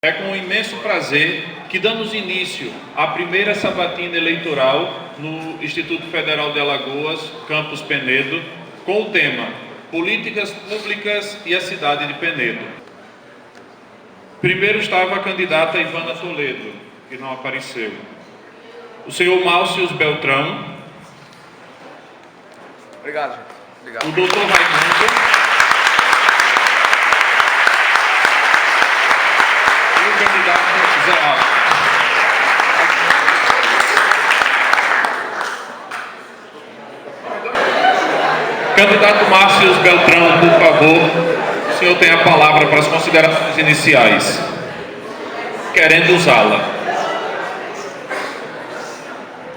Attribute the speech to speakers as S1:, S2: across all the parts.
S1: É com imenso prazer que damos início à primeira sabatina eleitoral no Instituto Federal de Alagoas, Campus Penedo, com o tema Políticas Públicas e a Cidade de Penedo. Primeiro estava a candidata Ivana Toledo, que não apareceu. O senhor Márcio Beltrão.
S2: Obrigado, gente. Obrigado.
S1: O doutor Raimundo. E o candidato Zé Alves. Candidato Márcio Beltrão, por favor, o senhor tem a palavra para as considerações iniciais, querendo usá-la.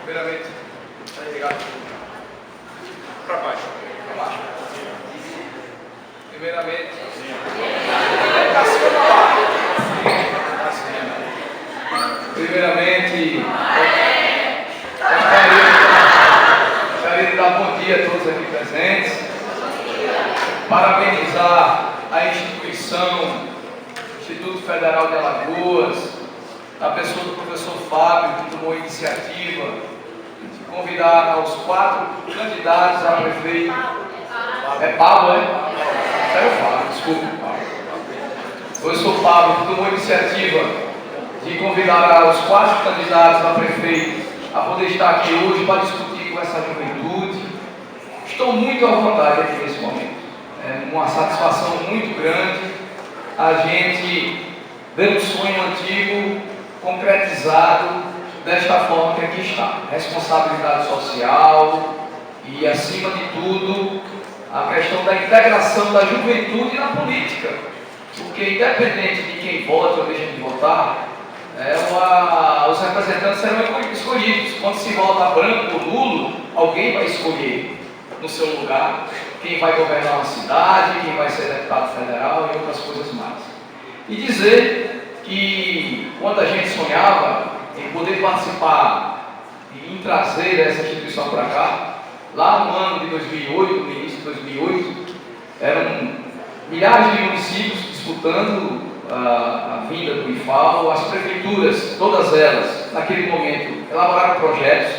S2: Primeiramente, obrigado. Para baixo. Para baixo. Primeiramente, gostaria de dar bom dia a todos aqui presentes, parabenizar a instituição, Instituto Federal de Alagoas, a pessoa do professor Fábio, que tomou a iniciativa de convidar aos 4 candidatos a prefeito. É Pablo, né? Sério, Fábio, desculpe, Pablo. O professor Pablo, que tomou a iniciativa de convidar os 4 candidatos a prefeito a poder estar aqui hoje para discutir com essa juventude. Estou muito à vontade aqui nesse momento. É uma satisfação muito grande a gente ver um sonho antigo concretizado desta forma que aqui está. Responsabilidade social e, acima de tudo, a questão da integração da juventude na política. Porque, independente de quem vota ou deixa de votar, os representantes serão escolhidos. Quando se vota branco ou nulo, alguém vai escolher no seu lugar quem vai governar uma cidade, quem vai ser deputado federal e outras coisas mais. E dizer que quando a gente sonhava em poder participar e em trazer essa instituição para cá, lá no ano de 2008, no início de 2008, eram milhares de municípios disputando a vinda do IFAO, as prefeituras, todas elas, naquele momento, elaboraram projetos.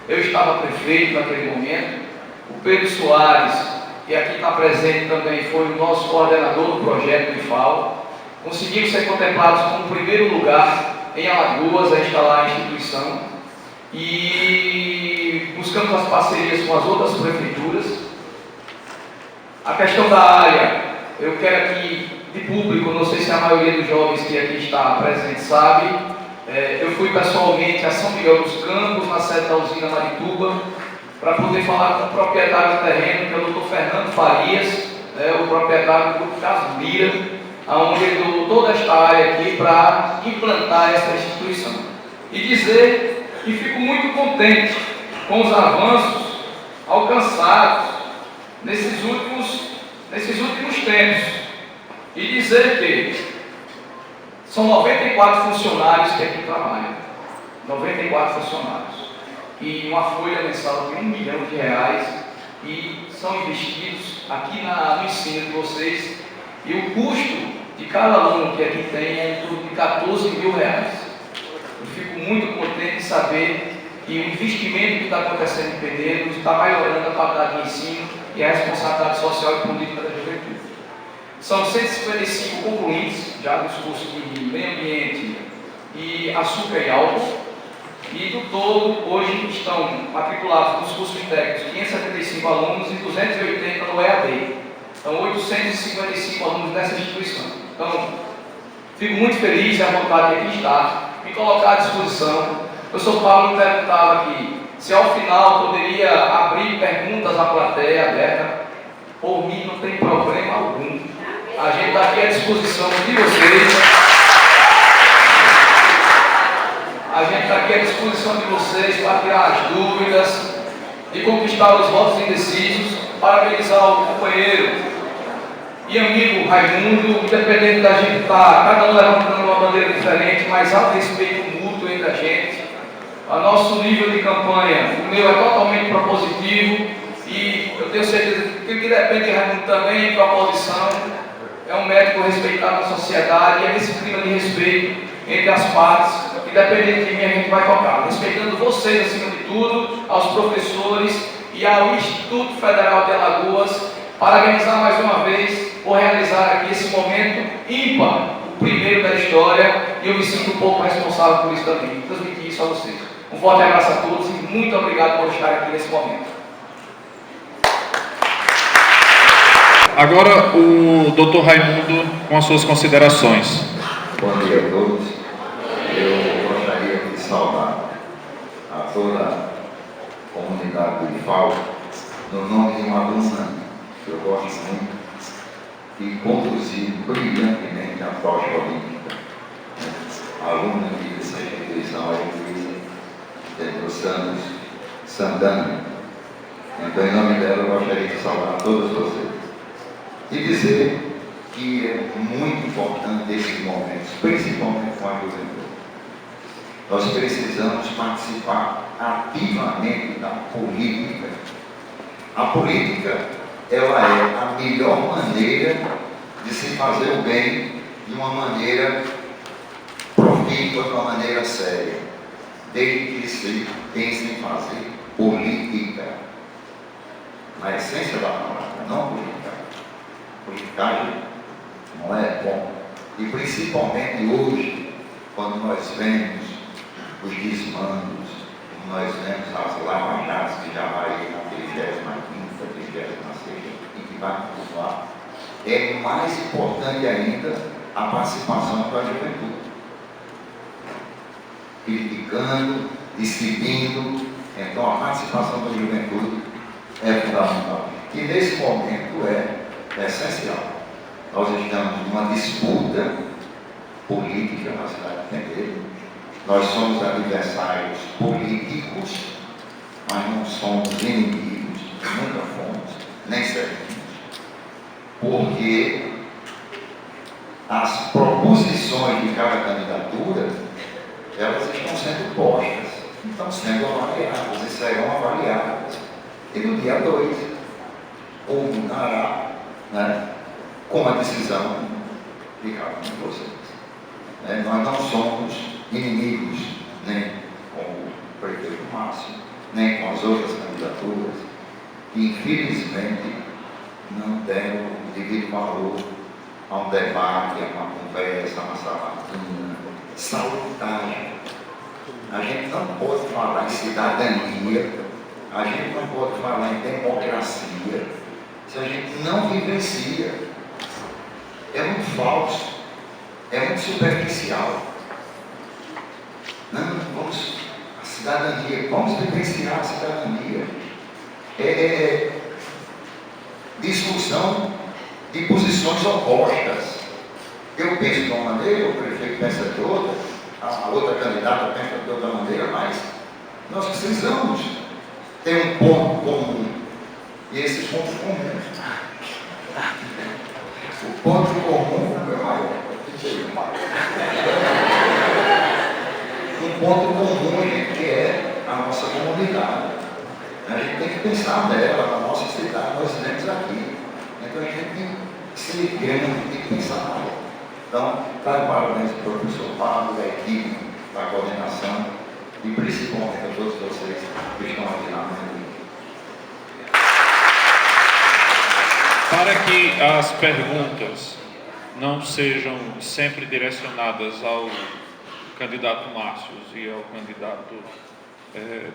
S2: Eu estava prefeito naquele momento, o Pedro Soares, que aqui está presente também, foi o nosso coordenador do projeto do IFAO. Conseguimos ser contemplados como primeiro lugar em Alagoas a instalar a instituição e buscamos as parcerias com as outras prefeituras. A questão da área, eu quero aqui, de público, não sei se a maioria dos jovens que aqui está presente sabe, eu fui pessoalmente a São Miguel dos Campos, na sede da usina Marituba, para poder falar com o proprietário do terreno, que é o Dr. Fernando Farias, o proprietário do Grupo Casimira, onde ele doou toda esta área aqui para implantar essa instituição. E dizer que fico muito contente com os avanços alcançados nesses últimos tempos. E dizer que são 94 funcionários que aqui trabalham. 94 funcionários. E uma folha mensal de R$1 milhão e são investidos aqui no ensino de vocês. E o custo de cada aluno que aqui tem é em torno de R$14 mil. Eu fico muito contente de saber que o investimento que está acontecendo em Penedo está melhorando a qualidade de ensino e a responsabilidade social e política da juventude. São 155 concluintes já dos cursos de meio ambiente e açúcar e álcool. E do todo, hoje estão matriculados nos cursos técnicos 575 alunos e 280 no EAD. Então, 855 alunos nessa instituição. Então, fico muito feliz e à vontade de aqui estar, me colocar à disposição. O professor Paulo me perguntava aqui se ao final poderia abrir perguntas à plateia aberta. Por mim, não tem problema algum. A gente está aqui à disposição de vocês. A gente está aqui à disposição de vocês para tirar as dúvidas e conquistar os votos indecisos. Parabenizar o companheiro e amigo Raimundo, independente da gente estar, cada um levantando uma bandeira diferente, mas há um respeito mútuo entre a gente. O nosso nível de campanha, o meu é totalmente propositivo e eu tenho certeza que de repente Raimundo também em proposição. é um médico respeitado na sociedade, e é nesse clima de respeito entre as partes, independente de quem a gente vai tocar, respeitando vocês acima de tudo, aos professores e ao Instituto Federal de Alagoas, parabenizar mais uma vez por realizar aqui esse momento ímpar, o primeiro da história, e eu me sinto um pouco responsável por isso também, transmitir isso a vocês. Um forte abraço a todos e muito obrigado por estar aqui nesse momento.
S1: Agora o Dr. Raimundo com as suas considerações.
S3: Bom dia a todos. Eu gostaria de saudar a toda a comunidade do IFAL no nome de uma aluna que eu gosto muito e conduziu brilhantemente a tocha olímpica. A aluna dessa instituição é Luísa dos Santos Santana. Então, em nome dela, eu gostaria de saudar todos vocês e dizer que é muito importante esses momentos, principalmente com a juventude. Nós precisamos participar ativamente da política. A política, ela é a melhor maneira de se fazer o bem de uma maneira profícua, de uma maneira séria, desde que se pense em fazer política, na essência da palavra, não política. Politicagem não é bom. E principalmente hoje, quando nós vemos os desmandos, nós vemos as lava-jatos que já vai na 35ª, 36ª e que vai continuar, é mais importante ainda a participação da juventude. Criticando, decidindo, então a participação da juventude é fundamental. E nesse momento é essencial. Nós estamos numa disputa política na cidade de Penteiro. Nós somos adversários políticos, mas não somos inimigos, nunca fomos, nem seremos. Porque as proposições de cada candidatura, elas estão sendo postas, estão sendo avaliadas e serão avaliadas. E no dia 2, ou mudará, né, com a decisão de cada um de vocês. Nós não somos inimigos, nem com o prefeito Márcio, nem com as outras candidaturas, que infelizmente não deram o devido valor a um debate, a uma conversa, a uma sabatina salutar. A gente não pode falar em cidadania, a gente não pode falar em democracia, se a gente não vivencia. É muito falso, é muito superficial. Não, vamos, a cidadania, vamos vivenciar a cidadania. É discussão de posições opostas. Eu penso de uma maneira, o prefeito pensa de outra, a outra candidata pensa de outra maneira, mas nós precisamos ter um ponto comum. E esse ponto comum, o ponto comum é maior. Um ponto comum, gente, que é a nossa comunidade. A gente tem que pensar nela, na nossa cidade, nós vivemos aqui. Então a gente tem que ser grande, tem que pensar nela. Então, dar parabéns para o professor Pablo, da equipe, da coordenação e principalmente a todos vocês que estão aqui na manhã.
S1: Para que as perguntas não sejam sempre direcionadas ao candidato Márcio e ao candidato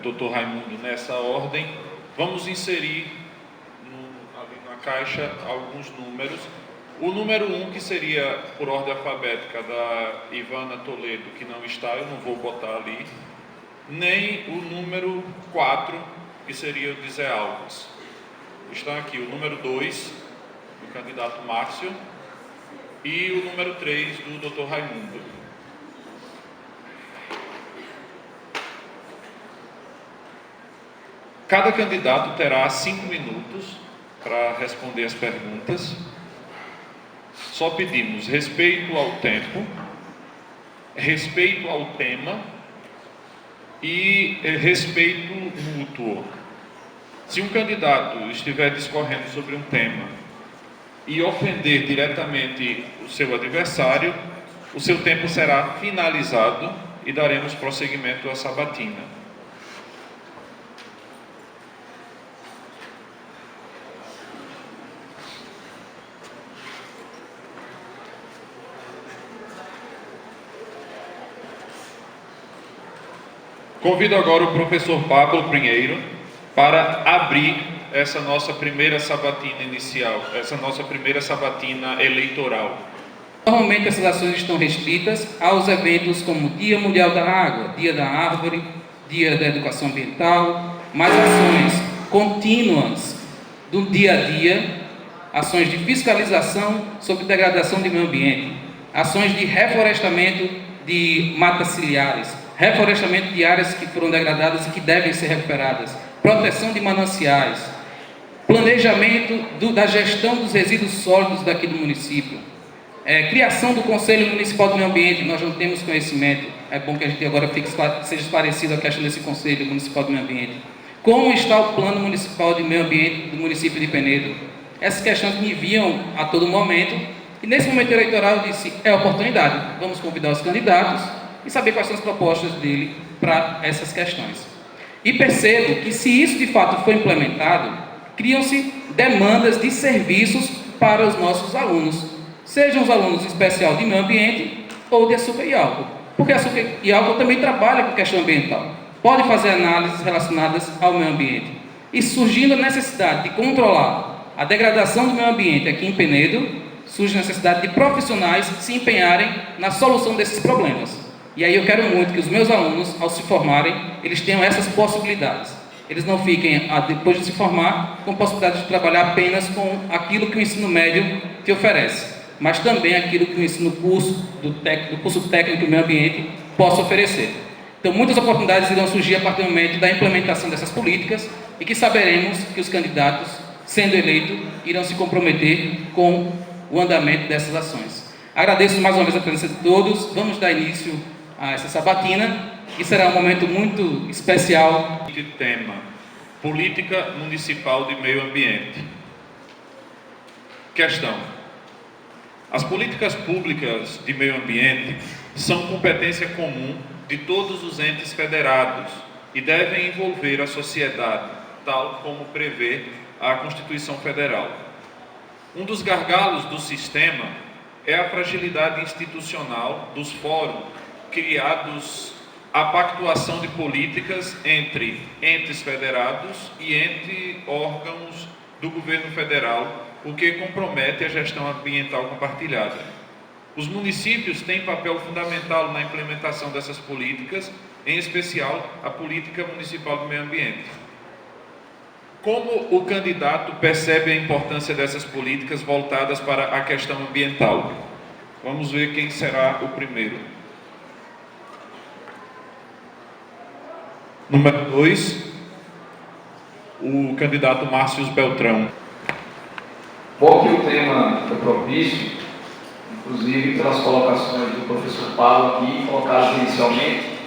S1: Dr. Raimundo nessa ordem, vamos inserir ali na caixa alguns números. O número 1, que seria por ordem alfabética da Ivana Toledo, que não está, eu não vou botar ali, nem o número 4, que seria o de Zé Alves. Estão aqui o número 2, do candidato Márcio, e o número 3, do Dr. Raimundo. Cada candidato terá 5 minutos para responder as perguntas. Só pedimos respeito ao tempo, respeito ao tema e respeito mútuo. Se um candidato estiver discorrendo sobre um tema e ofender diretamente o seu adversário, o seu tempo será finalizado e daremos prosseguimento à sabatina. Convido agora o professor Pablo Pinheiro para abrir essa nossa primeira sabatina inicial, essa nossa primeira sabatina eleitoral.
S4: Normalmente essas ações estão restritas aos eventos como Dia Mundial da Água, Dia da Árvore, Dia da Educação Ambiental, mas ações contínuas do dia a dia, ações de fiscalização sobre degradação de meio ambiente, ações de reflorestamento de matas ciliares, reflorestamento de áreas que foram degradadas e que devem ser recuperadas, proteção de mananciais, planejamento da gestão dos resíduos sólidos daqui do município, criação do Conselho Municipal do Meio Ambiente. Nós não temos conhecimento, é bom que a gente agora seja esclarecido a questão desse Conselho Municipal do Meio Ambiente. Como está o Plano Municipal de Meio Ambiente do município de Penedo? Essas questões me enviam a todo momento, e nesse momento eleitoral eu disse, é oportunidade, vamos convidar os candidatos e saber quais são as propostas dele para essas questões. E percebo que se isso de fato for implementado, criam-se demandas de serviços para os nossos alunos, sejam os alunos especial de meio ambiente ou de açúcar e álcool, porque açúcar e álcool também trabalha com questão ambiental, pode fazer análises relacionadas ao meio ambiente. E surgindo a necessidade de controlar a degradação do meio ambiente aqui em Penedo, surge a necessidade de profissionais se empenharem na solução desses problemas. E aí eu quero muito que os meus alunos, ao se formarem, eles tenham essas possibilidades. Eles não fiquem, depois de se formar, com possibilidade de trabalhar apenas com aquilo que o ensino médio te oferece, mas também aquilo que o curso técnico do meio ambiente possa oferecer. Então, muitas oportunidades irão surgir a partir do momento da implementação dessas políticas e que saberemos que os candidatos, sendo eleitos, irão se comprometer com o andamento dessas ações. Agradeço mais uma vez a presença de todos. Vamos dar início a essa sabatina e será um momento muito especial.
S1: Tema: Política Municipal de Meio Ambiente. Questão: as políticas públicas de meio ambiente são competência comum de todos os entes federados e devem envolver a sociedade, tal como prevê a Constituição Federal. Um dos gargalos do sistema é a fragilidade institucional dos fóruns criados à pactuação de políticas entre entes federados e entre órgãos do governo federal, o que compromete a gestão ambiental compartilhada. Os municípios têm papel fundamental na implementação dessas políticas, em especial a Política Municipal do Meio Ambiente. Como o candidato percebe a importância dessas políticas voltadas para a questão ambiental? Vamos ver quem será o primeiro. Número 2, o candidato Márcio Beltrão.
S2: Bom que o tema é propício, inclusive pelas colocações do professor Paulo aqui, colocadas inicialmente,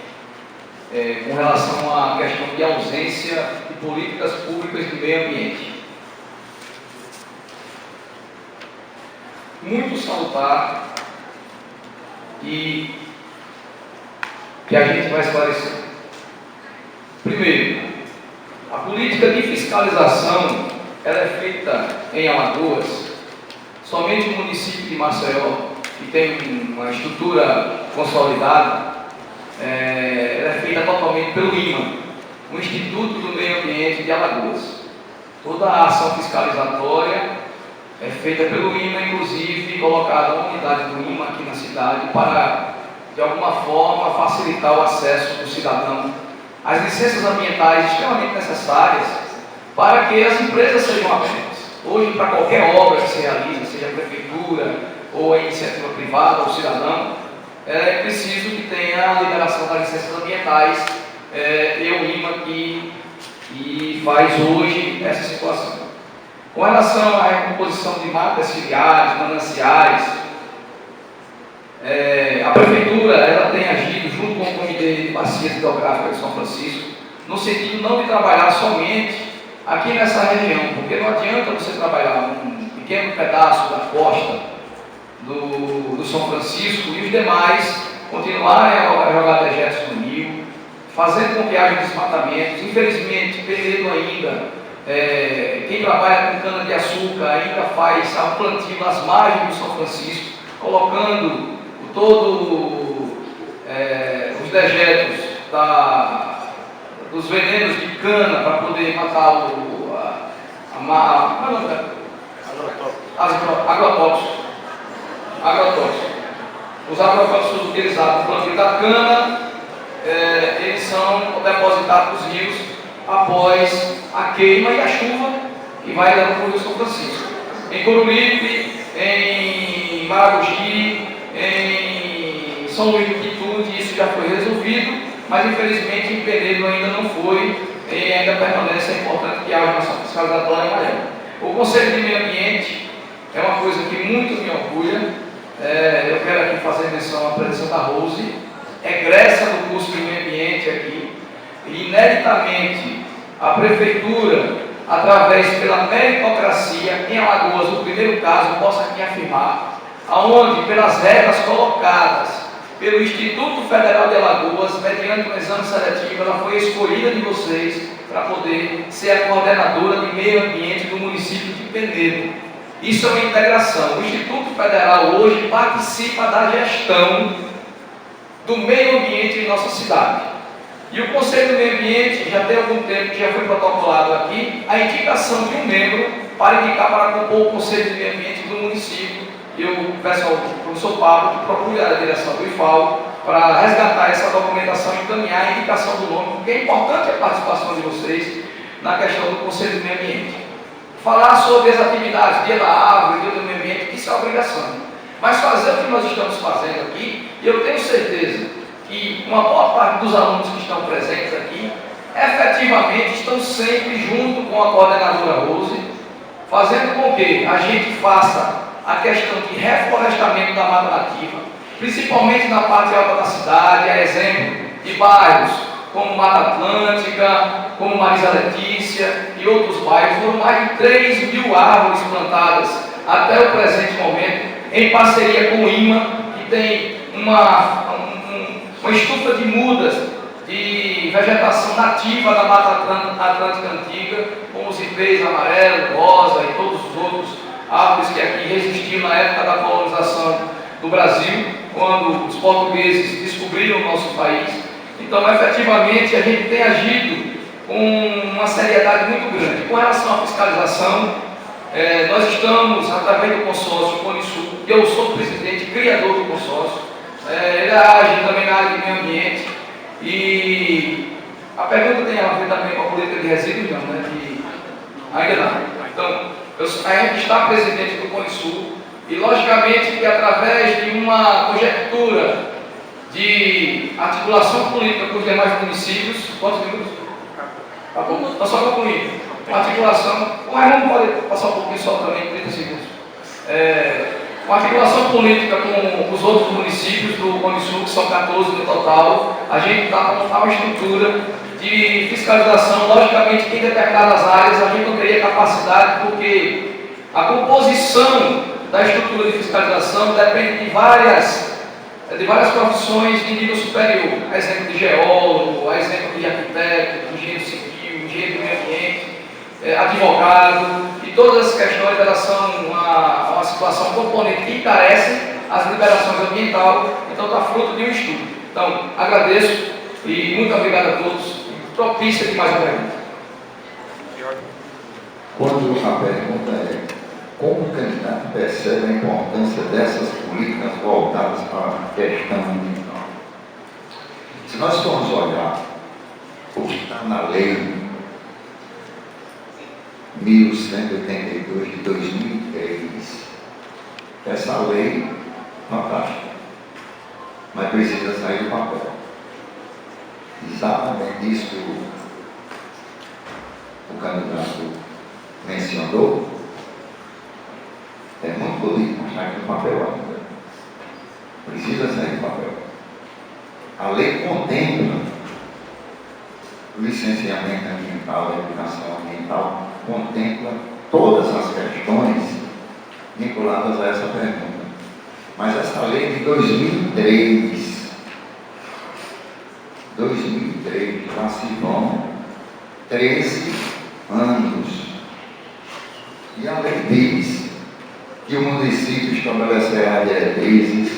S2: com relação à questão de ausência de políticas públicas de meio ambiente. Muito salutar e que a gente vai esclarecer. Primeiro, a política de fiscalização ela é feita em Alagoas, somente no município de Maceió, que tem uma estrutura consolidada, ela é feita totalmente pelo IMA, o Instituto do Meio Ambiente de Alagoas. Toda a ação fiscalizatória é feita pelo IMA, inclusive colocada uma unidade do IMA aqui na cidade para, de alguma forma, facilitar o acesso do cidadão às licenças ambientais extremamente necessárias para que as empresas sejam abertas. Hoje, para qualquer obra que se realiza, seja a prefeitura ou a iniciativa privada ou cidadão, é preciso que tenha a liberação das licenças ambientais e o IMA que faz hoje essa situação. Com relação à recomposição de matas ciliares, mananciais, a prefeitura ela tem agido junto com o Comitê de Bacias Hidrográficas de São Francisco, no sentido não de trabalhar somente aqui nessa região, porque não adianta você trabalhar um pequeno pedaço da costa do São Francisco e os demais continuarem a jogar dejetos no rio, fazendo com que haja desmatamentos. Infelizmente, Penedo ainda, quem trabalha com cana-de-açúcar ainda faz o plantio nas margens do São Francisco, colocando os dejetos dos venenos de cana para poder matar agrotóxicos. Os agrotóxicos utilizados no plantio da cana, eles são depositados nos rios após a queima e a chuva que vai dando para o Rio São Francisco. Em Coruripe, em Maragogi, em São Luís do Quitute, isso já foi resolvido, mas infelizmente em Penedo ainda não foi, e ainda permanece. É importante que haja nossa fiscalização em maior. O Conselho de Meio Ambiente é uma coisa que muito me orgulha. Eu quero aqui fazer menção à presença da Rose, egressa do curso de Meio Ambiente aqui, e ineditamente a Prefeitura, através pela meritocracia em Alagoas, no primeiro caso, posso aqui afirmar, aonde pelas regras colocadas pelo Instituto Federal de Alagoas, mediante um exame seletivo, ela foi escolhida de vocês para poder ser a coordenadora de meio ambiente do município de Penedo. Isso é uma integração. O Instituto Federal hoje participa da gestão do meio ambiente em nossa cidade. E o Conselho do Meio Ambiente já tem algum tempo que já foi protocolado aqui a indicação de um membro para indicar para compor o Conselho de Meio Ambiente do município. Eu peço ao professor Pablo que procure a direção do IFAO para resgatar essa documentação e encaminhar a indicação do nome, porque é importante a participação de vocês na questão do Conselho do Meio Ambiente. Falar sobre as atividades, Dia da Árvore, Dia do Meio Ambiente, isso é obrigação. Mas fazer o que nós estamos fazendo aqui, e eu tenho certeza que uma boa parte dos alunos que estão presentes aqui, efetivamente estão sempre junto com a coordenadora Rose, fazendo com que a gente faça a questão de reflorestamento da mata nativa, principalmente na parte alta da cidade, a exemplo de bairros como Mata Atlântica, como Marisa Letícia e outros bairros. Foram mais de 3.000 árvores plantadas até o presente momento, em parceria com o IMA, que tem uma estufa de mudas de vegetação nativa da Mata Atlântica Antiga, como os ipês amarelo, rosa e todos os outros árvores que aqui resistiram na época da colonização do Brasil, quando os portugueses descobriram o nosso país. Então, efetivamente, a gente tem agido com uma seriedade muito grande. Com relação à fiscalização, nós estamos, através do consórcio Conisul, eu sou presidente, criador do consórcio, ele age também na área de meio ambiente, e a pergunta tem a ver também com a política de resíduos, não, né? Ainda não. Então, a gente está presidente do Conisul, e logicamente que através de uma conjectura de articulação política com os demais municípios, quantos minutos? Tá bom? Está só concluindo. Uma articulação, o Raimundo pode passar um pouquinho só também, 30 segundos. Uma articulação política com os outros municípios do Conisul, que são 14 no total, a gente está para montar uma estrutura de fiscalização. Logicamente que em determinadas áreas a gente não teria capacidade, porque a composição da estrutura de fiscalização depende de várias profissões de nível superior, a exemplo de geólogo, a exemplo de arquiteto, de engenheiro civil, engenheiro do meio ambiente, advogado, e todas as questões elas são uma situação componente que encarece as liberações ambientais, então está fruto de um estudo. Então, agradeço e muito obrigado a todos. Propícia de mais uma pergunta.
S3: Quando a pergunta é como o candidato percebe a importância dessas políticas voltadas para a questão ambiental? Se nós formos olhar o que está na lei 1182 de 2003, essa lei fantástica, mas precisa sair do papel. Exatamente isso que o candidato mencionou. É muito bonito, mas está aqui no papel ainda. Precisa sair do papel. A lei contempla o licenciamento ambiental, a educação ambiental, contempla todas as questões vinculadas a essa pergunta. Mas essa lei é de 2003, já se vão 13 anos. E a lei diz que o município estabelecerá diretrizes,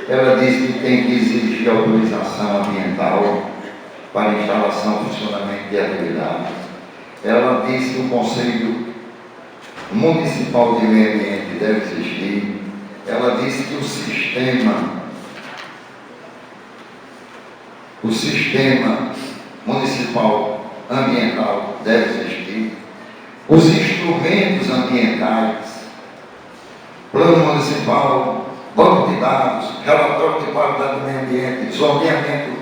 S3: ela diz que tem que exigir autorização ambiental para instalação e funcionamento de atividade. Ela diz que o Conselho Municipal de Meio Ambiente deve existir. Ela diz que o sistema municipal ambiental deve existir. Os instrumentos ambientais, plano municipal, banco de dados, relatório de qualidade do meio ambiente, zoneamento,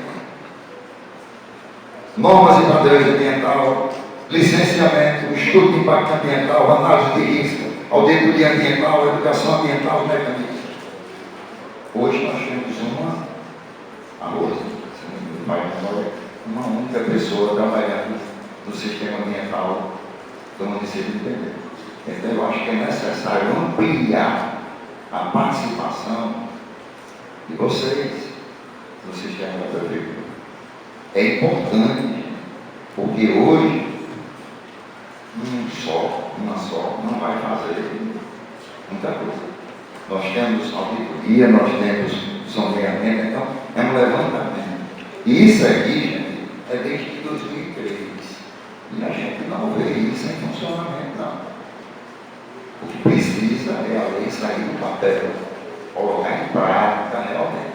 S3: normas e padrões ambiental, licenciamento, estudo de impacto ambiental, análise de risco, auditoria ambiental, educação ambiental, mecanismos. Hoje nós temos uma única pessoa trabalhando no sistema ambiental do município de Penedo. Então eu acho que é necessário ampliar a participação de vocês no sistema da prefeitura. É importante, porque hoje uma só não vai fazer muita coisa. Nós temos auditoria, nós temos zoneamento, então é um levantamento. E isso aqui, gente, é desde 2003. E a gente não vê isso em funcionamento, não. O que precisa é a lei sair do papel, colocar em prática realmente.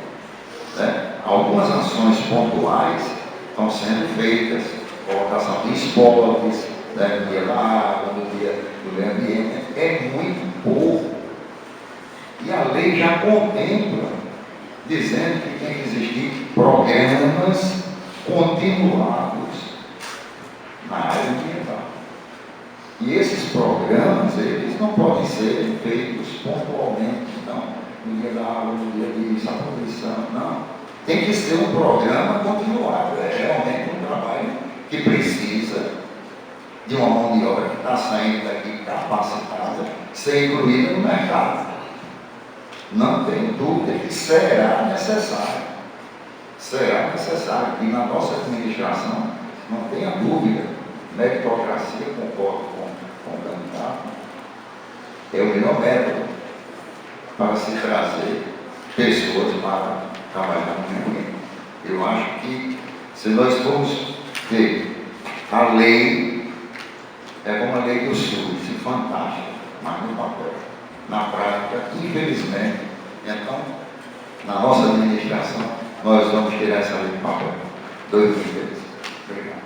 S3: Né? Algumas ações pontuais estão sendo feitas, colocação de esportes, né, no dia da água, no dia do meio ambiente, é muito pouco. E a lei já contempla, dizendo que tem que existir programas continuados na área ambiental. E esses programas, eles não podem ser feitos pontualmente, não, no dia da água, no dia disso, a poluição, não. Tem que ser um programa continuado, é realmente um trabalho que precisa de uma mão de obra que está saindo daqui capacitada, ser incluída no mercado. Não tenho dúvida que será necessário. Será necessário. E na nossa administração, não tenha dúvida, meritocracia, concordo com o candidato, é o melhor método para se trazer pessoas para trabalhar no meio ambiente. Eu acho que, se nós formos ver, a lei é como a lei do SUS, fantástica, mas no papel. Na prática, infelizmente, então, na nossa administração, nós vamos tirar essa lei do papel. 2013. Obrigado.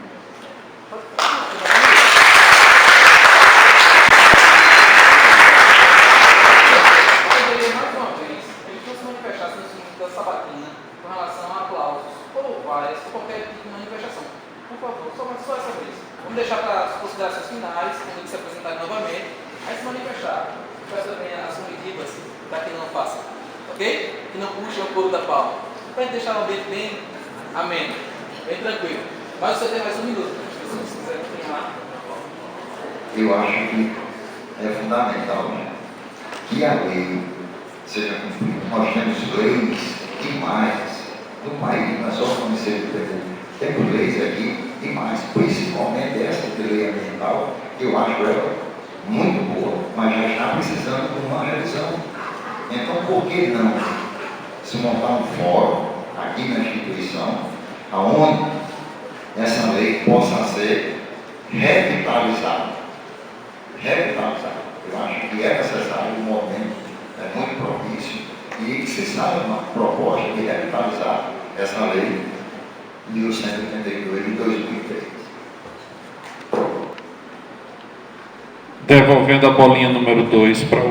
S2: Mais uma vez, a gente não se manifestasse no seguinte da sabatina com relação a aplausos, ou várias, ou qualquer tipo de manifestação. Por favor, só essa vez. Vamos deixar para as considerações finais, quando eles se apresentarem novamente, aí se manifestar. Peço também as comitivas para que não façam, ok? Que não puxem o couro da palma. Para deixar o ambiente bem ameno, bem tranquilo. Mas você tem mais um minuto, se você quiser continuar.
S3: Eu acho que é fundamental, né, que a lei seja cumprida. Nós temos leis demais no país, não é só no município de Penedo. Temos leis aqui demais, principalmente essa de lei ambiental, que eu acho ela muito boa, mas já está precisando de uma revisão. Então, por que não se montar um fórum aqui na instituição, aonde essa lei possa ser revitalizada? Eu acho que é necessário um momento muito propício e que se sabe uma proposta de revitalizar essa lei 1182 de 2003.
S1: Devolvendo a bolinha número 2 para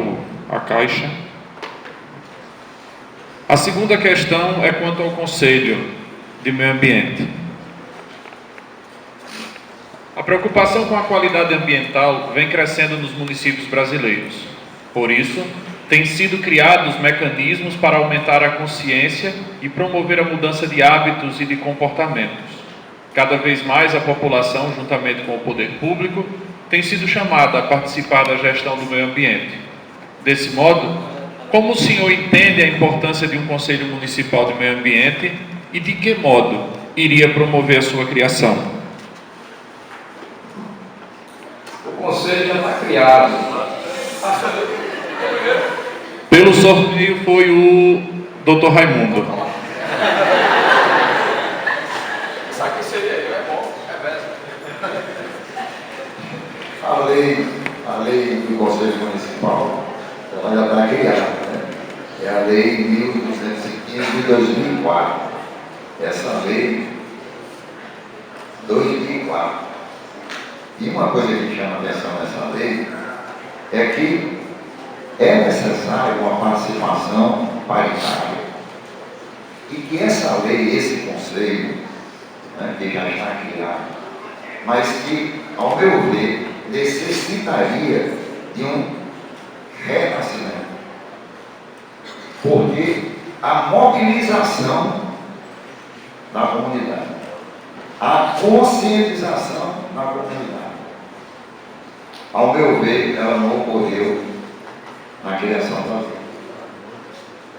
S1: a Caixa. A segunda questão é quanto ao Conselho de Meio Ambiente. A preocupação com a qualidade ambiental vem crescendo nos municípios brasileiros. Por isso, têm sido criados mecanismos para aumentar a consciência e promover a mudança de hábitos e de comportamentos. Cada vez mais a população, juntamente com o poder público, tem sido chamada a participar da gestão do meio ambiente. desse modo, como o senhor entende a importância de um Conselho Municipal de Meio Ambiente e de que modo iria promover a sua criação?
S2: O Conselho já está criado.
S1: Pelo sorteio foi o Dr. Raimundo.
S2: Isso aqui seria eu, é bom, é mesmo.
S3: A lei do Conselho Municipal, ela já está criada, né? É a lei 1215 de 2004. Essa lei, 2004. E uma coisa que chama atenção nessa lei é que é necessária uma participação paritária. E que essa lei, esse conselho, né, que já está criado, mas que, ao meu ver, necessitaria de um renascimento. Porque a mobilização da comunidade, a conscientização da comunidade, ao meu ver, ela não ocorreu na criação da lei.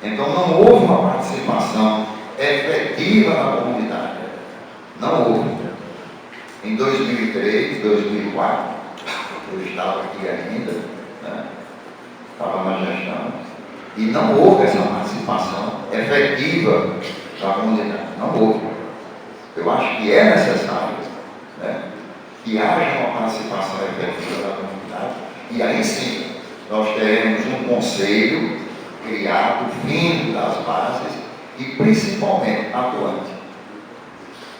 S3: Então não houve uma participação efetiva na comunidade. Não houve. Em 2003, 2004, eu estava aqui ainda, né? Estava na gestão, e não houve essa participação efetiva da comunidade. Não houve. Eu acho que é necessário, né, que haja uma participação efetiva da comunidade, e aí sim nós teremos um conselho criado, vindo das bases e principalmente atuante.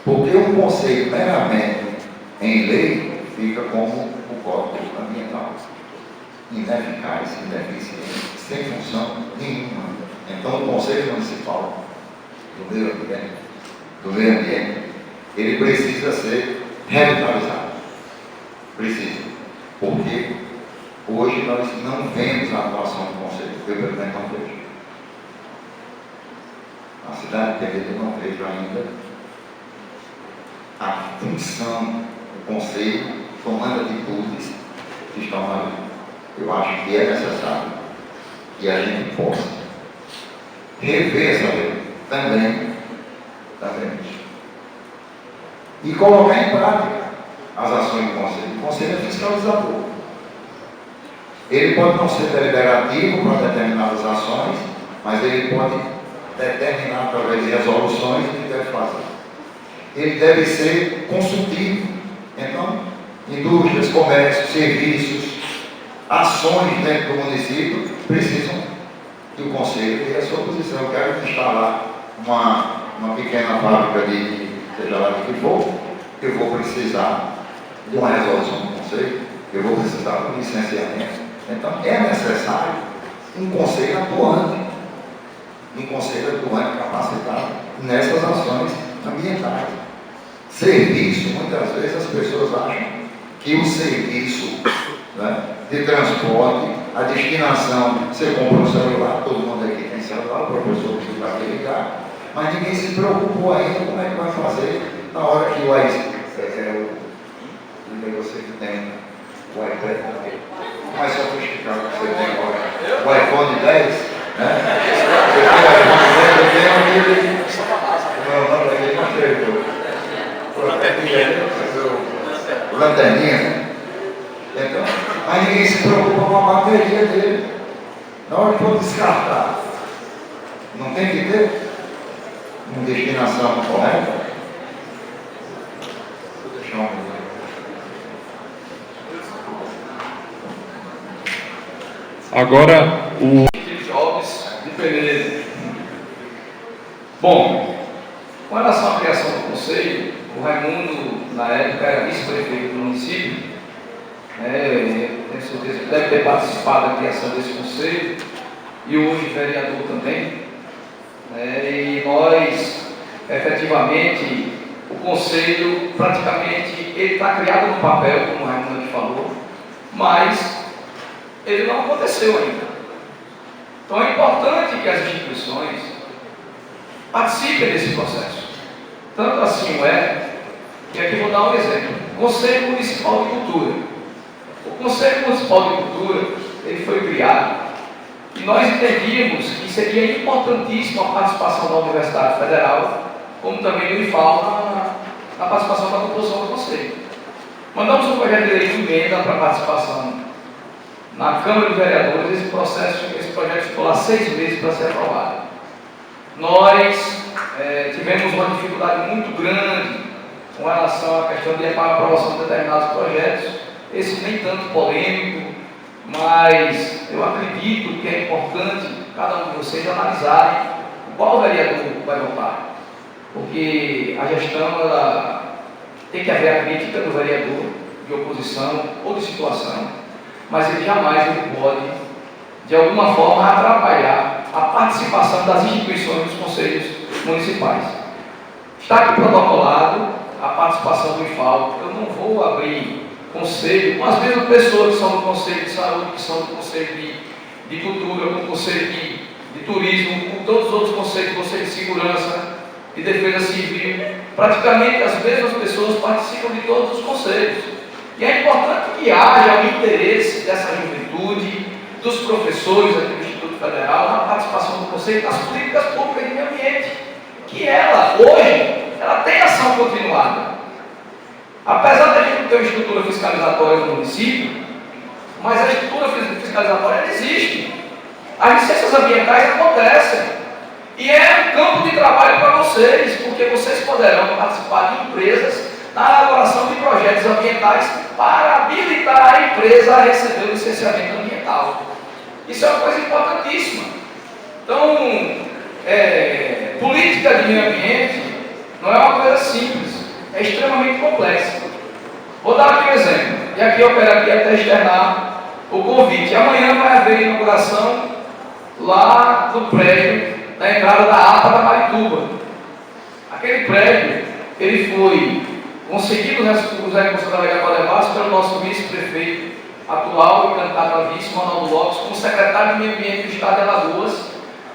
S3: Porque um conselho meramente em lei fica como o Código Ambiental, ineficaz, ineficiente, sem função nenhuma. Então o Conselho Municipal do Meio Ambiente, ele precisa ser revitalizado. Precisa. Porque hoje nós não vemos a atuação do Conselho. Eu, pelo menos, não vejo. Na cidade de Pereira eu não vejo ainda a função do Conselho tomando atitudes que estão na lei. Eu acho que é necessário que a gente possa rever essa lei também. E colocar em prática as ações do Conselho. O Conselho é fiscalizador. Ele pode não ser deliberativo para determinadas ações, mas ele pode determinar através de resoluções o que deve fazer. Ele deve ser consultivo. Então, indústrias, comércio, serviços, ações dentro do município precisam do Conselho e a sua posição. Eu quero instalar uma pequena fábrica de, seja lá de que for, eu vou precisar de uma resolução do Conselho, eu vou precisar de um licenciamento. Então, é necessário um Conselho atuante, capacitado nessas ações ambientais. Serviço, muitas vezes as pessoas acham que o serviço, né, de transporte, a destinação, você compra um celular, todo mundo aqui tem celular, o professor precisa ligar, mas ninguém se preocupou ainda como é que vai fazer na hora que o você que tem o iPad, mais sofisticado que você tem agora, o iPhone 10, né? Você tem o iPhone 10, eu tenho aquele, o meu nome daquele não chegou. Lanterninha, né? Então, mas ninguém se preocupa com a bateria dele. Na hora que for descartar, não tem que ter uma destinação correta? Vou deixar um minuto.
S1: Agora, o
S2: Jobs de Pereira. Bom, com relação à criação do conselho, o Raimundo, na época, era vice-prefeito do município, né, tenho certeza que deve ter participado da criação desse conselho, e hoje vereador também, né, e nós, efetivamente, o conselho, praticamente, ele está criado no papel, como o Raimundo falou, mas ele não aconteceu ainda. Então é importante que as instituições participem desse processo. Tanto assim que aqui vou dar um exemplo. Conselho Municipal de Cultura. O Conselho Municipal de Cultura, ele foi criado nós entendíamos que seria importantíssima a participação da Universidade Federal, como também do IFAL, na participação da composição do Conselho. Mandamos um projeto de lei de emenda para participação na Câmara de Vereadores. Esse projeto ficou lá 6 meses para ser aprovado. Nós tivemos uma dificuldade muito grande com relação à questão de aprovação de determinados projetos, esse nem tanto polêmico, mas eu acredito que é importante cada um de vocês analisarem qual vereador vai votar, porque a gestão, tem que haver a crítica do vereador de oposição ou de situação, mas ele jamais pode, de alguma forma, atrapalhar a participação das instituições dos conselhos municipais. Está aqui protocolado a participação do IFAL. Eu não vou abrir conselho com as mesmas pessoas que são do Conselho de Saúde, que são do Conselho de Cultura, do Conselho de Turismo, com todos os outros conselhos, Conselho de Segurança, de Defesa Civil. Praticamente as mesmas pessoas participam de todos os conselhos. E é importante que haja o interesse dessa juventude, dos professores aqui do Instituto Federal, na participação do Conselho nas políticas públicas de meio ambiente, que ela, hoje, ela tem ação continuada. Apesar de a gente não ter uma estrutura fiscalizatória no município, mas a estrutura fiscalizatória existe. As licenças ambientais acontecem. E é um campo de trabalho para vocês, porque vocês poderão participar de empresas na elaboração de projetos ambientais para habilitar a empresa a receber o licenciamento ambiental. Isso é uma coisa importantíssima. Então, política de meio ambiente não é uma coisa simples, é extremamente complexa. Vou dar aqui um exemplo, e aqui eu quero até externar o convite. Amanhã vai haver inauguração lá no prédio, na entrada da APA da Marituba. Aquele prédio, ele foi conseguido os recursos da Vega Valdevasco pelo nosso vice-prefeito atual, candidato a vice, Ronaldo Lopes, como secretário de Meio Ambiente do Estado de Alagoas,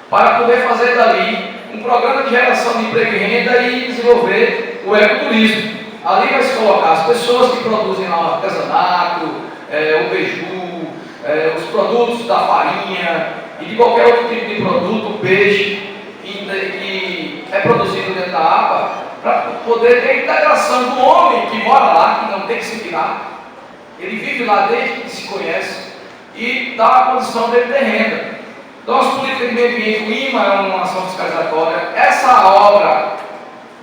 S2: para poder fazer dali um programa de geração de emprego e renda e desenvolver o ecoturismo. Ali vai se colocar as pessoas que produzem lá o artesanato, o beiju, os produtos da farinha e de qualquer outro tipo de produto, o peixe, que é produzido dentro da APA, para poder ter a integração do homem que mora lá, que não tem que se virar. Ele vive lá desde que se conhece e dá a condição dele ter renda. Então, as políticas de meio ambiente, o IMA é uma ação fiscalizatória. Essa obra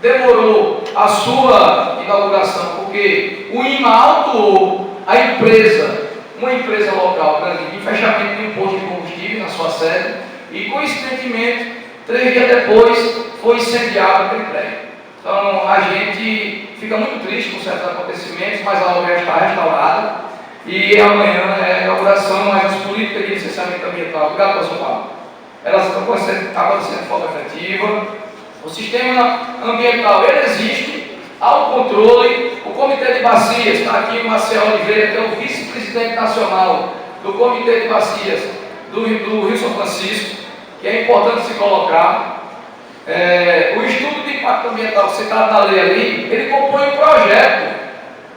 S2: demorou a sua inauguração, porque o IMA autuou a empresa, uma empresa local grande, em fechamento de um posto de combustível na sua sede, e coincidentemente, 3 dias depois, foi incendiado aquele prédio. Então, a gente fica muito triste com certos acontecimentos, mas a obra já está restaurada, e amanhã é a inauguração, mas as políticas de licenciamento ambiental, obrigado, professor Paulo, elas estão acontecendo de forma efetiva. O sistema ambiental, ele existe, há o controle, o Comitê de Bacias, está aqui o Marcelo Oliveira, que é o vice-presidente nacional do Comitê de Bacias do Rio São Francisco, que é importante se colocar. O estudo de impacto ambiental citado na lei ali, ele compõe um projeto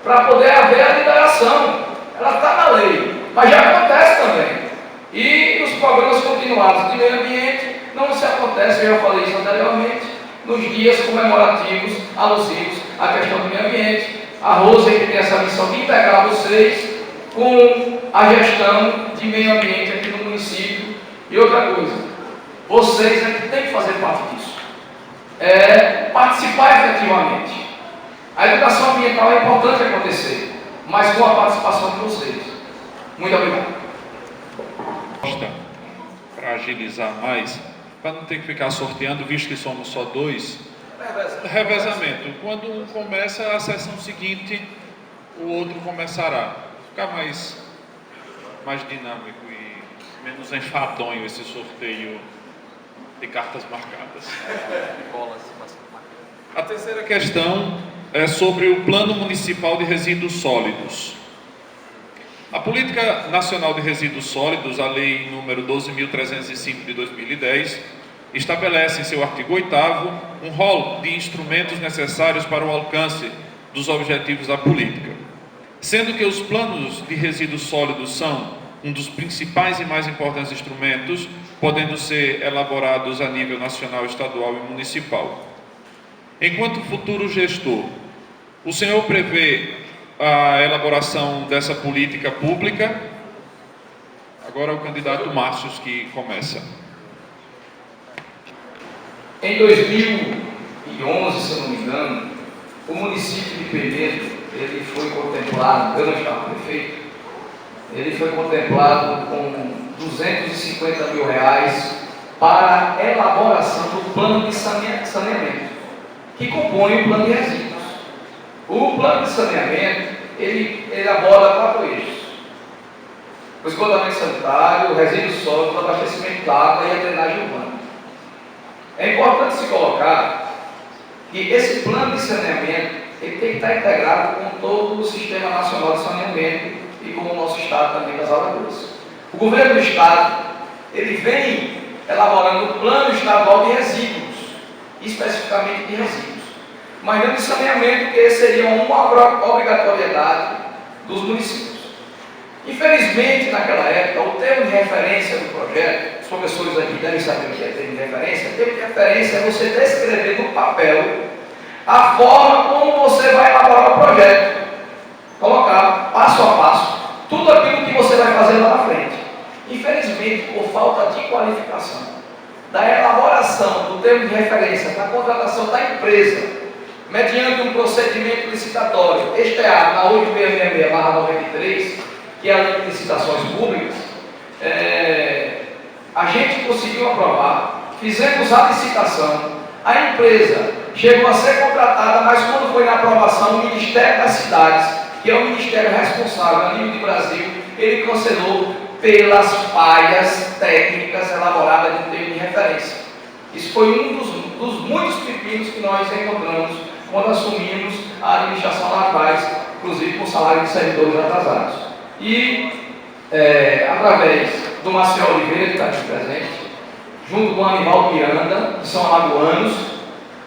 S2: para poder haver a liberação. Ela está na lei, mas já acontece também. E os programas continuados de meio ambiente não se acontecem, eu já falei isso anteriormente, nos dias comemorativos alusivos à questão do meio ambiente. A Rose que tem essa missão de integrar vocês com a gestão de meio ambiente aqui no município. E outra coisa, vocês é que têm que fazer parte disso. Participar efetivamente. A educação ambiental é importante acontecer, mas com a participação de vocês. Muito obrigado.
S1: Para agilizar mais, para não ter que ficar sorteando, visto que somos só 2, revezamento. Quando um começa, a sessão seguinte, o outro começará. Ficar mais dinâmico e menos enfadonho esse sorteio de cartas marcadas. A terceira questão é sobre o Plano Municipal de Resíduos Sólidos. A Política Nacional de Resíduos Sólidos, a Lei número 12.305 de 2010, estabelece em seu artigo 8º um rol de instrumentos necessários para o alcance dos objetivos da política, sendo que os planos de resíduos sólidos são um dos principais e mais importantes instrumentos, podendo ser elaborados a nível nacional, estadual e municipal. Enquanto futuro gestor, o senhor prevê a elaboração dessa política pública? Agora é o candidato Márcio que começa.
S2: Em 2011, se eu não me engano, o município de Penedo, ele foi contemplado, eu não estava prefeito, ele foi contemplado com R$250 mil para a elaboração do plano de saneamento, que compõe o plano de resíduos. O plano de saneamento, ele elabora 4 eixos: o esgotamento sanitário, o resíduo sólido, o abastecimento de água e a drenagem urbana. É importante se colocar que esse plano de saneamento ele tem que estar integrado com todo o Sistema Nacional de Saneamento e com o nosso Estado também das Alagoas. O governo do Estado ele vem elaborando o plano estadual de resíduos, especificamente de resíduos, mas não de saneamento, que seria uma obrigatoriedade dos municípios. Infelizmente, naquela época, o termo de referência do projeto, os professores aqui devem saber o que é termo de referência. Termo de referência é você descrever no papel a forma como você vai elaborar o projeto, colocar passo a passo tudo aquilo que você vai fazer lá na frente. Infelizmente, por falta de qualificação da elaboração do termo de referência, da contratação da empresa, mediante um procedimento licitatório, esteado na 8666/93, que é a lei de licitações públicas, a gente conseguiu aprovar, fizemos a licitação, a empresa chegou a ser contratada, mas quando foi na aprovação, o Ministério das Cidades, que é o ministério responsável a nível de Brasil, ele cancelou pelas falhas técnicas elaboradas no termo de referência. Isso foi um dos muitos pepinos que nós encontramos quando assumimos a administração lá atrás, inclusive com o salário de servidores atrasados. E, através do Marcelo Oliveira, que está aqui presente, junto com o Anivaldo Miranda, que são alagoanos,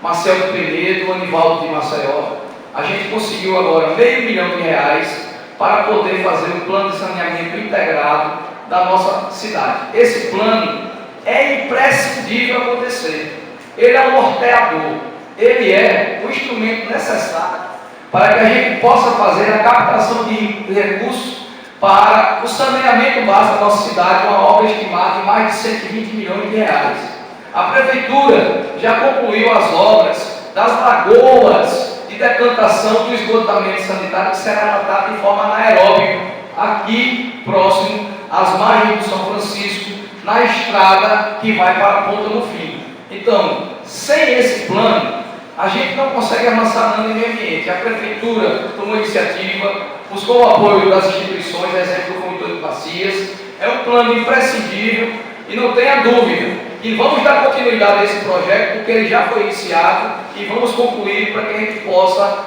S2: Marcelo Penedo, Anivaldo de Maceió, a gente conseguiu agora R$500 mil para poder fazer um plano de saneamento integrado da nossa cidade. Esse plano é imprescindível acontecer. Ele é um norteador, ele é o instrumento necessário para que a gente possa fazer a captação de recursos para o saneamento básico da nossa cidade, uma obra estimada em mais de R$120 milhões. A Prefeitura já concluiu as obras das lagoas de decantação do esgotamento sanitário, que será tratado de forma anaeróbica, aqui próximo às margens do São Francisco, na estrada que vai para a Ponta no Fim. Então, sem esse plano, a gente não consegue avançar no meio ambiente. A Prefeitura tomou iniciativa, buscou o apoio das instituições, exemplo do Comitê de Bacias. É um plano imprescindível e não tenha dúvida que vamos dar continuidade a esse projeto, porque ele já foi iniciado e vamos concluir para que a gente possa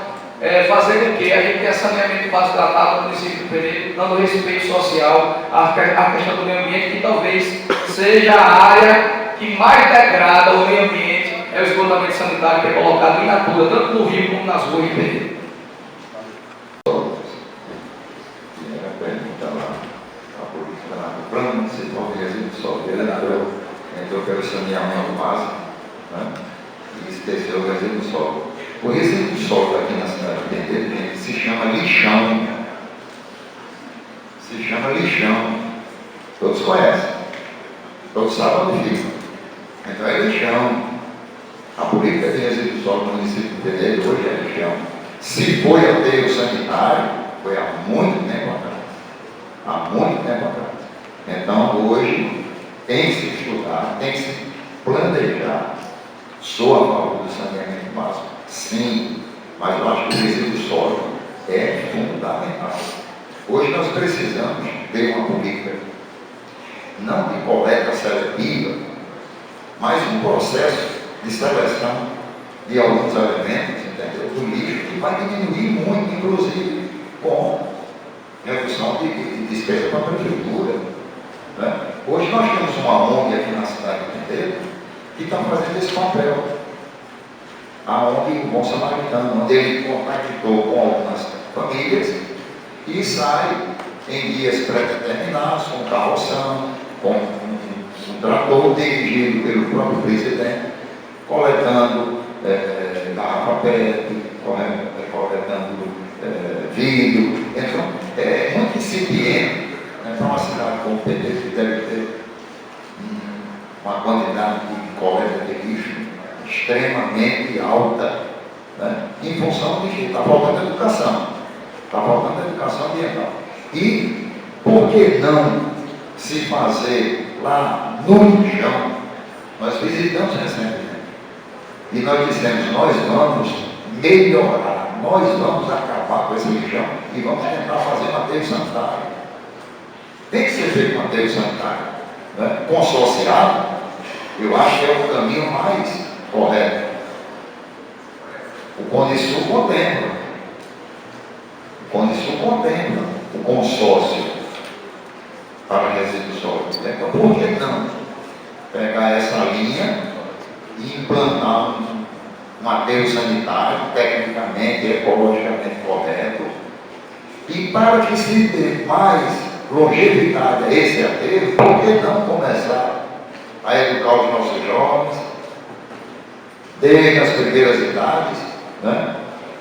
S2: fazer com que a gente tenha saneamento básico tratado no município do Penedo, dando respeito social à questão do meio ambiente, que talvez seja a área que mais degrada o meio ambiente, é o esgotamento sanitário, que é colocado em natura, tanto no Rio como nas ruas de Penedo.
S3: O plano municipal de resíduos sólidos, ele entrou pelo saneamento básico, né? E esqueceu o resíduo sólido. O resíduo sólido aqui na cidade de Penedo se chama lixão. Se chama lixão. Todos conhecem. Todos sabem onde fica. Então é lixão. A política de resíduo sólido no município de Penedo hoje é lixão. Se foi aterro sanitário, foi há muito tempo atrás. Há muito tempo atrás. Então, hoje, tem que se estudar, tem que se planejar. Sou a favor do saneamento básico, sim, mas eu acho que o resíduo sólido é fundamental. Hoje nós precisamos ter uma política, não de coleta seletiva, mas um processo de seleção de alguns elementos, entendeu? Do lixo, que vai diminuir muito, inclusive, com redução de despesa para a prefeitura. Né? Hoje nós temos uma ONG aqui na cidade de Penedo que está fazendo esse papel. A ONG o Bom Samaritano, onde ele contactou com algumas famílias e sai em dias pré-determinados, com carroção, com um trator dirigido pelo próprio presidente, coletando garrafa PET, coletando vidro. Então, é muito incipiente, né, para uma cidade como Penedo, que deve ter uma quantidade de coleta de lixo extremamente alta, né, em função de que está faltando educação. Está faltando educação ambiental. E por que não se fazer lá no lixão? Nós visitamos recentemente. E nós dissemos, nós vamos melhorar, nós vamos acabar com esse lixão e vamos tentar fazer um aterro sanitário. Tem que ser feito um aterro sanitário, né? Consorciado, eu acho que é o caminho mais correto. O Condisul contempla. O Condisul contempla o consórcio para resíduos sólidos. Então, por que não pegar essa linha e implantar um aterro sanitário tecnicamente, ecologicamente correto, e para que se dê mais longevidade a esse aterro, por que não começar a educar os nossos jovens desde as primeiras idades, né,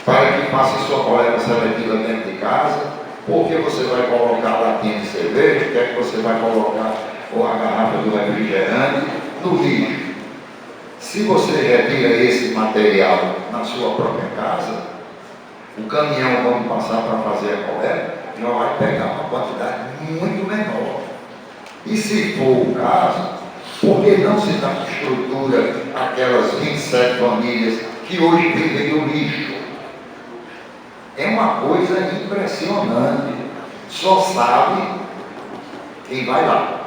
S3: para que faça sua coleta seletiva dentro de casa? Porque você vai colocar latinha de cerveja, quer que você vai colocar a garrafa do refrigerante no lixo. Se você retira esse material na sua própria casa, o caminhão, quando passar para fazer a coleta, já vai pegar uma quantidade muito menor. E se for o caso, por que não se dá estrutura àquelas 27 famílias que hoje vivem do lixo? É uma coisa impressionante. Só sabe quem vai lá.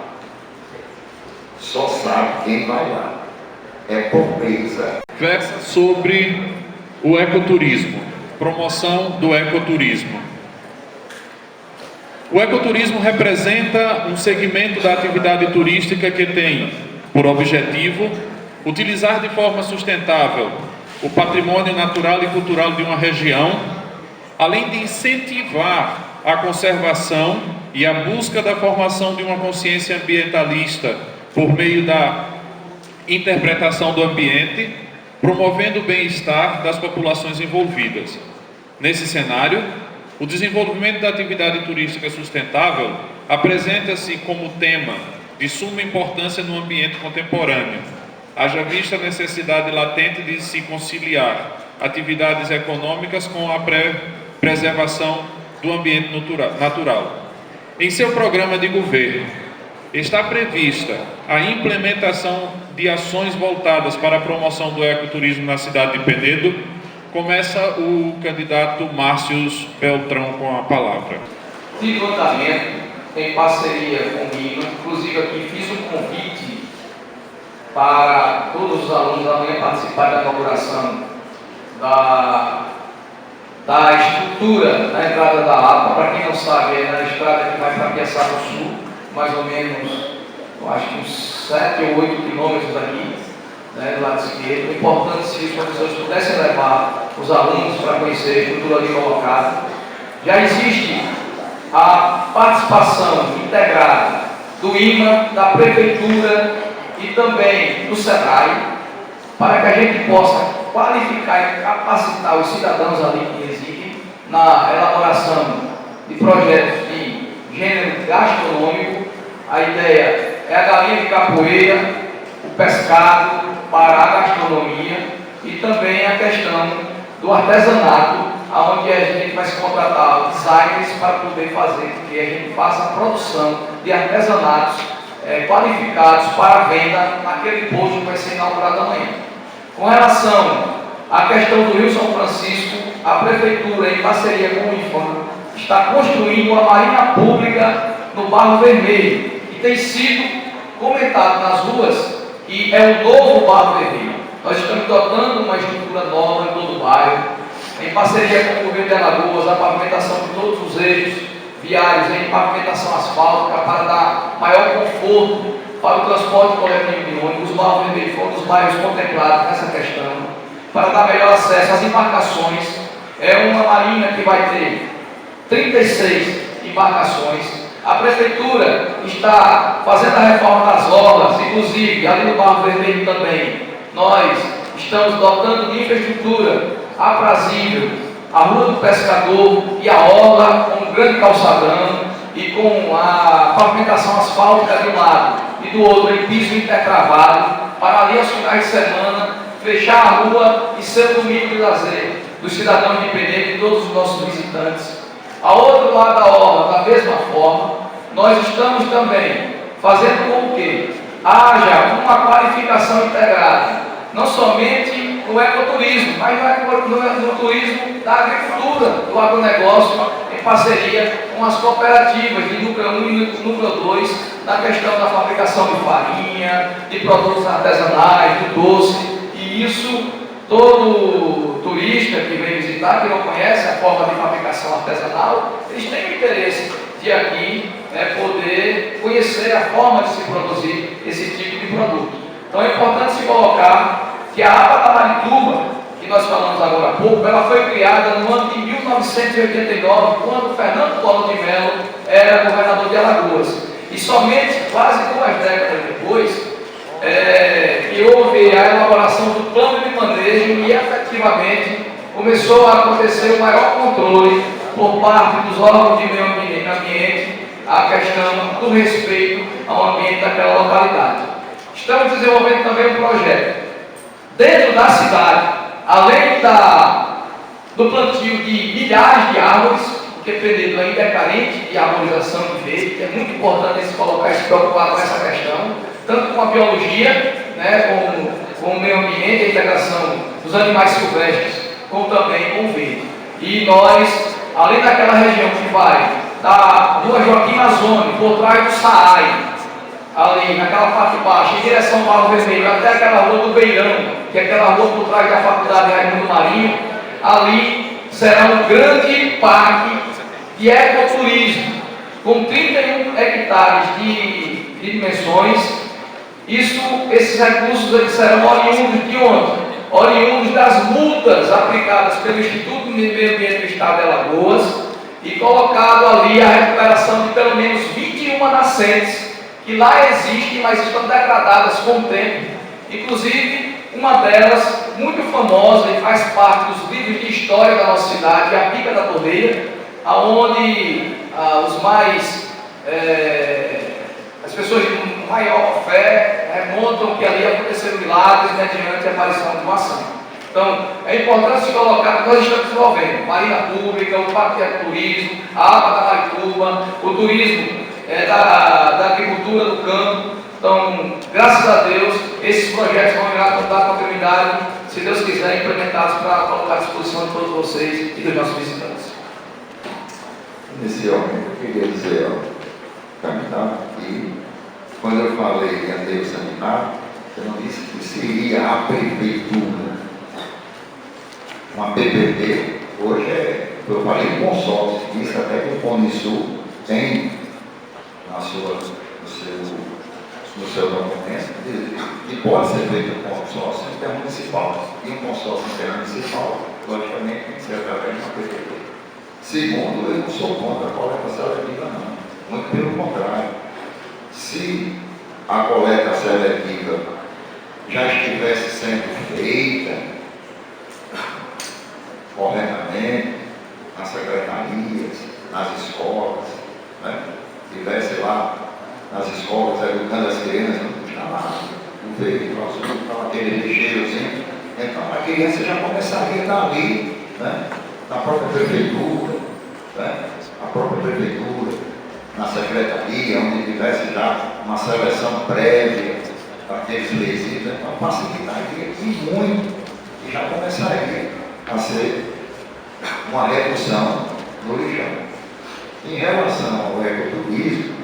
S3: Só sabe quem vai lá. É pobreza.
S1: Versa sobre o ecoturismo, promoção do ecoturismo. O ecoturismo representa um segmento da atividade turística que tem por objetivo utilizar de forma sustentável o patrimônio natural e cultural de uma região, além de incentivar a conservação e a busca da formação de uma consciência ambientalista por meio da interpretação do ambiente, promovendo o bem-estar das populações envolvidas. Nesse cenário, o desenvolvimento da atividade turística sustentável apresenta-se como tema de suma importância no ambiente contemporâneo, haja vista a necessidade latente de se conciliar atividades econômicas com a preservação do ambiente natural. Em seu programa de governo, está prevista a implementação de ações voltadas para a promoção do ecoturismo na cidade de Penedo. Começa o candidato Márcio Beltrão com a palavra.
S2: Tive um andamento em parceria comigo, inclusive aqui fiz um convite para todos os alunos amanhã participarem da inauguração da estrutura na entrada da APA. Para quem não sabe, é na estrada que vai para Piaçá do Sul, mais ou menos, eu acho que uns 7 ou 8 quilômetros daqui, né, do lado esquerdo. É importante se os professores pudessem levar os alunos para conhecer a estrutura ali colocada. Já existe a participação integrada do IMA, da Prefeitura e também do SENAI, para que a gente possa qualificar e capacitar os cidadãos ali que residem na elaboração de projetos de gênero gastronômico. A ideia é a galinha de capoeira, o pescado para a gastronomia e também a questão do artesanato, onde a gente vai se contratar designers para poder fazer com que a gente faça a produção de artesanatos qualificados para venda naquele posto que vai ser inaugurado amanhã. Com relação à questão do Rio São Francisco, a Prefeitura, em parceria com o IFAM, está construindo uma marinha pública no Barro Vermelho, que tem sido comentado nas ruas, e é um novo Barro Vermelho. Nós estamos dotando uma estrutura nova em todo o bairro, em parceria com o governo de Alagoas, a pavimentação de todos os eixos viários, em pavimentação asfáltica, para dar maior conforto para o transporte coletivo de ônibus. O Barro Vermelho foi um dos bairros contemplados nessa questão, para dar melhor acesso às embarcações. É uma marinha que vai ter 36 embarcações. A Prefeitura está fazendo a reforma das orlas, inclusive ali no Barro Vermelho também. Nós estamos dotando de infraestrutura aprazível a Rua do Pescador e a orla com um grande calçadão e com a pavimentação asfáltica de um lado e do outro em piso intertravado, para ali aos finais de semana fechar a rua e ser um domingo de lazer dos cidadãos independentes e de todos os nossos visitantes. Ao outro lado da orla, da mesma forma, nós estamos também fazendo com que haja uma qualificação integrada, não somente no ecoturismo, mas no turismo da agricultura, do agronegócio, em parceria com as cooperativas de núcleo 1 e núcleo 2, na questão da fabricação de farinha, de produtos artesanais, do doce, e isso todo turista que vem visitar, que não conhece a forma de fabricação artesanal, eles têm o interesse de aqui poder conhecer a forma de se produzir esse tipo de produto. Então é importante se colocar que a APA da Marituba, que nós falamos agora há pouco, ela foi criada no ano de 1989, quando Fernando Collor de Mello era governador de Alagoas. E somente quase 2 décadas depois, que houve a elaboração do plano de manejo e efetivamente começou a acontecer o maior controle por parte dos órgãos de meio ambiente a questão do respeito ao ambiente daquela localidade. Estamos desenvolvendo também um projeto dentro da cidade, além do plantio de milhares de árvores, porque Penedo ainda é carente de arborização de verde, é muito importante se colocar e se preocupar com essa questão, tanto com a biologia, com o meio ambiente, a integração dos animais silvestres, como também com o verde. E nós, além daquela região que vai da Rua Joaquim Mazzoni, por trás do SAAI, ali naquela parte baixa, em direção ao Barro Vermelho, até aquela rua do Beirão, que é aquela rua por trás da Faculdade Raimundo Marinho, ali será um grande parque de ecoturismo, com 31 hectares de dimensões. Esses recursos eles serão oriundos de onde? Oriundos das multas aplicadas pelo Instituto de Meio Ambiente do Estado de Alagoas e colocado ali a recuperação de pelo menos 21 nascentes que lá existem, mas estão degradadas com o tempo. Inclusive, uma delas, muito famosa e faz parte dos livros de história da nossa cidade, é a Pica da Torreira, onde as pessoas de maior fé remontam que ali aconteceram milagres mediante a aparição de uma sangue. Então, é importante se colocar que nós estamos desenvolvendo marina pública, o parque de turismo, a APA da Marituba, o turismo da agricultura do campo. Então, graças a Deus, esses projetos vão virar contar continuidade, se Deus quiser, implementados para colocar à disposição de todos vocês e dos nossos visitantes.
S3: Inicialmente, eu queria dizer ao candidato que, quando eu falei em aterro sanitário, eu não disse que seria a prefeitura. Uma PPP, hoje eu falei consórcio, isso até que o Pão de Sul tem no seu documento, que pode ser feito com consórcio intermunicipal. E um consórcio intermunicipal, logicamente, tem que ser através de uma PPP. Segundo, eu não sou contra a coleta seletiva, não. Muito pelo contrário. Se a coleta seletiva já estivesse sendo feita corretamente, nas secretarias, nas escolas, estivesse lá nas escolas educando as crianças, não tinha nada, o veículo azul, estava aquele lixeirozinho, então a criança já começaria dali, na própria prefeitura, na secretaria, onde tivesse já uma seleção prévia para aqueles resíduos, então facilitaria e muito, e já começaria a ser uma redução no lixão. Em relação ao ecoturismo,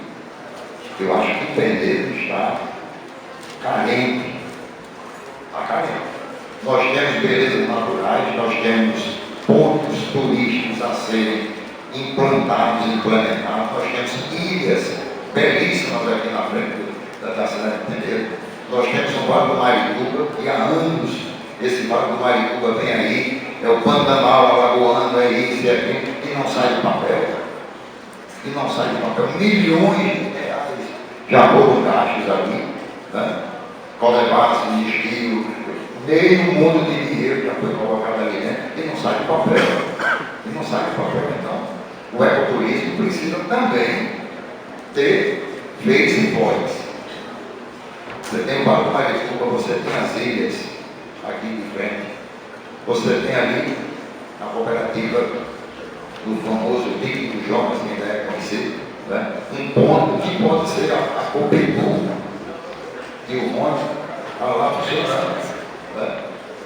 S3: eu acho que Penedo está carente. Está carente. Nós temos belezas naturais, nós temos pontos turísticos a serem implantados, implementados, nós temos ilhas belíssimas aqui na frente da cidade de Penedo. Nós temos um Vale do Marituba, e há anos esse Vale do Marituba vem aí, é o Pantanal alagoano, é isso, é aquilo, e não sai do papel. e não sai de papel. Milhões de reais já foram gastos ali, né? Colevados de desvio, meio mundo de dinheiro já foi colocado ali dentro e não sai de papel. E não sai de papel. Então, o ecoturismo precisa também ter vez e voz. Você tem o Vale do Marituba, você tem as ilhas aqui de frente, você tem ali a cooperativa do famoso Pico do Jonas, quem deve conhecer, né? Um ponto que pode ser a Copetu e o Monte, está lá funcionando, né?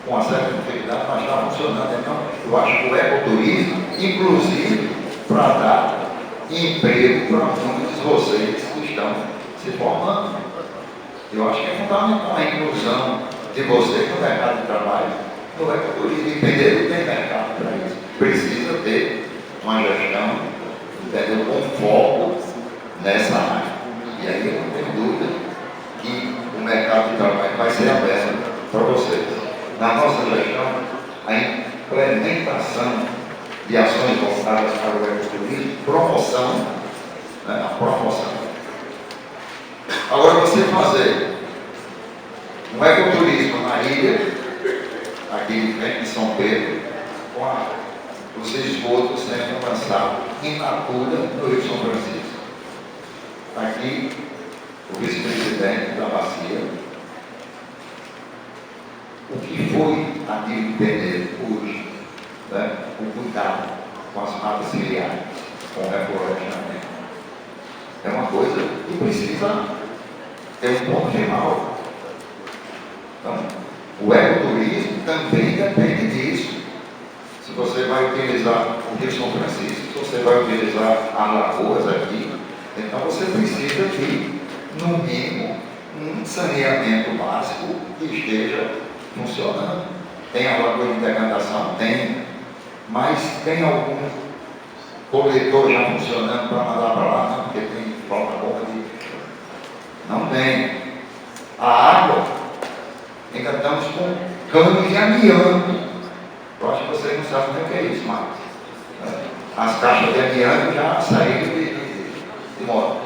S3: Com uma certa dificuldade, mas está funcionando. Então, eu acho que o ecoturismo, inclusive, para dar emprego para muitos de vocês que estão se formando. Eu acho que é fundamental a inclusão de vocês no mercado de trabalho, no ecoturismo. Entender que tem mercado para isso. Precisa ter uma gestão, entendeu, com foco nessa área. E aí eu não tenho dúvida que o mercado de trabalho vai ser aberto para vocês. Na nossa gestão, a implementação de ações voltadas para o ecoturismo, promoção, né, a promoção. Agora, você fazer um ecoturismo na ilha, aqui de frente de São Pedro, com os esgotos sendo lançados in natura no Rio de São Francisco. Aqui, o vice-presidente da bacia, o que foi a de entender hoje, né, o cuidado com as matas ciliares, com o reflorestamento. É uma coisa que precisa ter um ponto final. Então, o ecoturismo também depende disso. Se você vai utilizar o Rio São Francisco, se você vai utilizar as lagoas aqui, então você precisa de, no mínimo, um saneamento básico que esteja funcionando. Tem a lagoa de decantação? Tem. Mas tem algum coletor já funcionando para mandar para lá? Não, porque tem falta bomba de... Não tem. A água, ainda estamos com canos de amianto. Eu acho que vocês não sabem o que é isso, Marcos. As caixas de amianto já saíram de moto.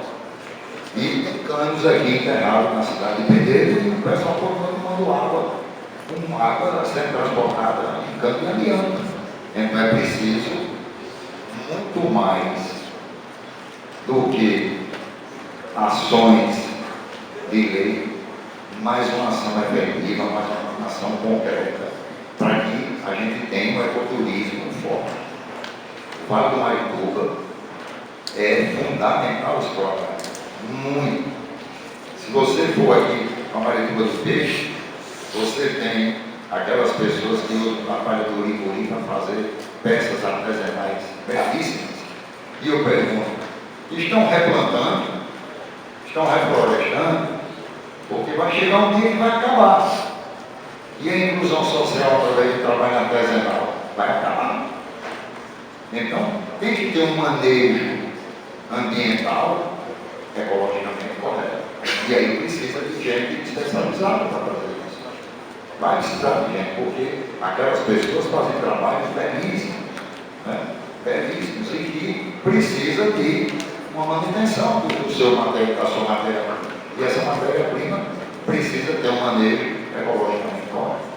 S3: E tem canos aqui enterrados na cidade de Pedreiro e o pessoal tomando água, com água sendo transportada em cano de amianto. Então é preciso muito mais do que ações de lei, mais uma ação efetiva, mais uma ação concreta, para que a gente tenha um ecoturismo forte. O Vale do Marituba é fundamental explorar, muito. Se você for aqui para a Marituba do Peixe, você tem aquelas pessoas que usam na palha do Uricuri para fazer peças artesanais belíssimas. E eu pergunto, estão replantando, estão reflorestando, porque vai chegar um dia que vai acabar. E a inclusão social através do trabalho artesanal vai acabar. Então, tem que ter um manejo ambiental ecologicamente correto. E aí precisa de gente especializada para fazer isso. Vai precisar de gente, porque aquelas pessoas fazem trabalhos belíssimos, né? Belíssimos, e que precisa de uma manutenção do seu material, da sua matéria-prima. E essa matéria-prima precisa ter um manejo ecologicamente correto.